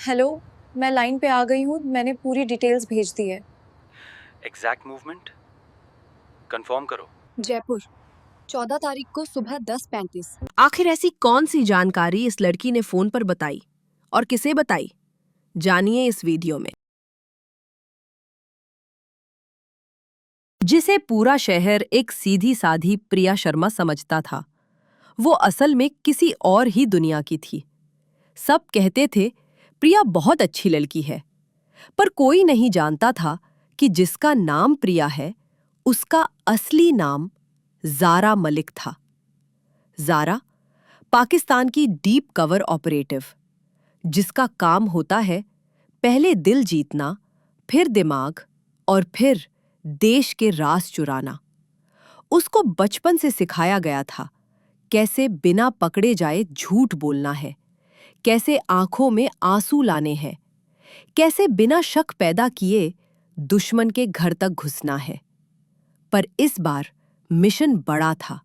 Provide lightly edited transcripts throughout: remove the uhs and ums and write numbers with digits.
Hello, मैं line पे आ गई हूँ। मैंने पूरी डिटेल्स भेज दी है। एग्जैक्ट मूवमेंट कंफर्म करो। जयपुर 14 तारीख को सुबह 10:35। आखिर ऐसी कौन सी जानकारी इस लड़की ने फोन पर बताई और किसे बताई, जानिए इस वीडियो में। जिसे पूरा शहर एक सीधी साधी प्रिया शर्मा समझता था, वो असल में किसी और ही दुनिया की थी। सब कहते थे प्रिया बहुत अच्छी लड़की है, पर कोई नहीं जानता था कि जिसका नाम प्रिया है उसका असली नाम ज़ारा मलिक था। ज़ारा पाकिस्तान की डीप कवर ऑपरेटिव, जिसका काम होता है पहले दिल जीतना, फिर दिमाग और फिर देश के राज चुराना। उसको बचपन से सिखाया गया था कैसे बिना पकड़े जाए झूठ बोलना है, कैसे आंखों में आंसू लाने हैं, कैसे बिना शक पैदा किए दुश्मन के घर तक घुसना है। पर इस बार मिशन बड़ा था।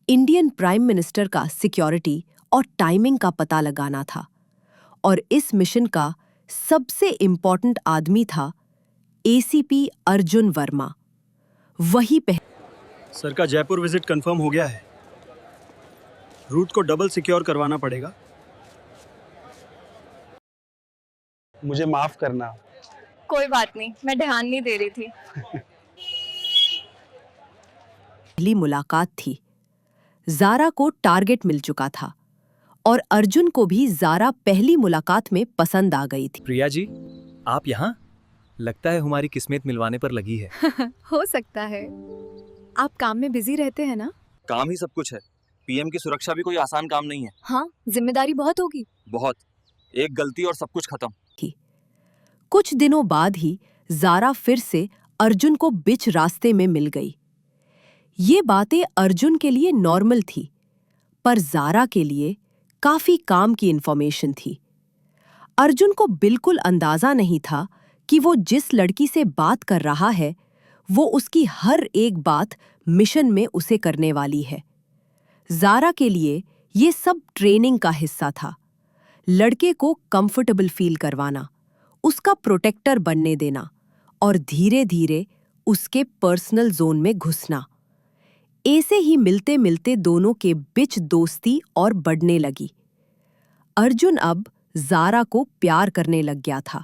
इंडियन प्राइम मिनिस्टर का सिक्योरिटी और टाइमिंग का पता लगाना था, और इस मिशन का सबसे इंपॉर्टेंट आदमी था एसीपी अर्जुन वर्मा। वही सर का जयपुर विजिट कंफर्म हो गया है। रूट को डबल सिक्योर करवाना पड़ेगा। मुझे माफ करना। कोई बात नहीं, मैं ध्यान नहीं दे रही थी। पहली मुलाकात थी। ज़ारा को टारगेट मिल चुका था और अर्जुन को भी ज़ारा पहली मुलाकात में पसंद आ गई थी। प्रिया जी, आप यहाँ? लगता है हमारी किस्मत मिलवाने पर लगी है। हो सकता है। आप काम में बिजी रहते हैं ना? काम ही सब कुछ है। पीएम की सुरक्षा भी कोई आसान काम नहीं है। हाँ, जिम्मेदारी बहुत होगी। बहुत। एक गलती और सब कुछ खत्म। कुछ दिनों बाद ही ज़ारा फिर से अर्जुन को बीच रास्ते में मिल गई। ये बातें अर्जुन के लिए नॉर्मल थी, पर ज़ारा के लिए काफी काम की इंफॉर्मेशन थी। अर्जुन को बिल्कुल अंदाजा नहीं था कि वो जिस लड़की से बात कर रहा है वो उसकी हर एक बात मिशन में उसे करने वाली है। ज़ारा के लिए ये सब ट्रेनिंग का हिस्सा था। लड़के को कंफर्टेबल फील करवाना, उसका प्रोटेक्टर बनने देना और धीरे धीरे उसके पर्सनल जोन में घुसना। ऐसे ही मिलते मिलते दोनों के बीच दोस्ती और बढ़ने लगी। अर्जुन अब ज़ारा को प्यार करने लग गया था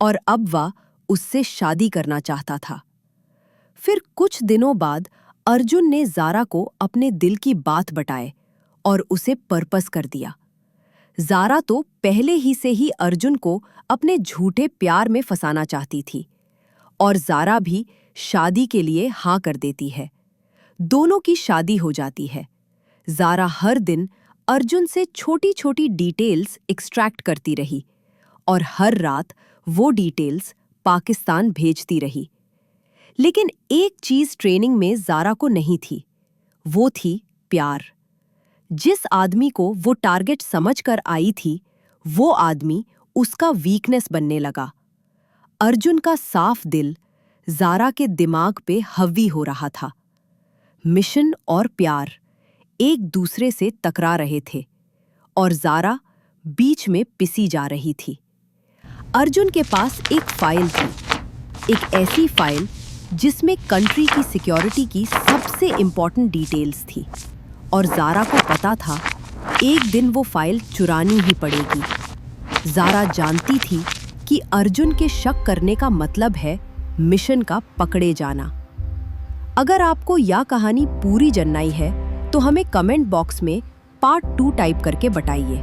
और अब वह उससे शादी करना चाहता था। फिर कुछ दिनों बाद अर्जुन ने ज़ारा को अपने दिल की बात बताए और उसे पर्पस कर दिया। ज़ारा तो पहले ही से ही अर्जुन को अपने झूठे प्यार में फंसाना चाहती थी, और ज़ारा भी शादी के लिए हाँ कर देती है। दोनों की शादी हो जाती है। ज़ारा हर दिन अर्जुन से छोटी छोटी डिटेल्स एक्सट्रैक्ट करती रही और हर रात वो डिटेल्स पाकिस्तान भेजती रही। लेकिन एक चीज ट्रेनिंग में ज़ारा को नहीं थी, वो थी प्यार। जिस आदमी को वो टारगेट समझकर आई थी, वो आदमी उसका वीकनेस बनने लगा। अर्जुन का साफ दिल ज़ारा के दिमाग पे हावी हो रहा था। मिशन और प्यार एक दूसरे से टकरा रहे थे और ज़ारा बीच में पिसी जा रही थी। अर्जुन के पास एक फाइल थी, एक ऐसी फाइल जिसमें कंट्री की सिक्योरिटी की सबसे इंपॉर्टेंट डिटेल्स थी, और ज़ारा को पता था एक दिन वो फाइल चुरानी ही पड़ेगी। ज़ारा जानती थी कि अर्जुन के शक करने का मतलब है मिशन का पकड़े जाना। अगर आपको यह कहानी पूरी जाननी है तो हमें कमेंट बॉक्स में पार्ट 2 टाइप करके बताइए।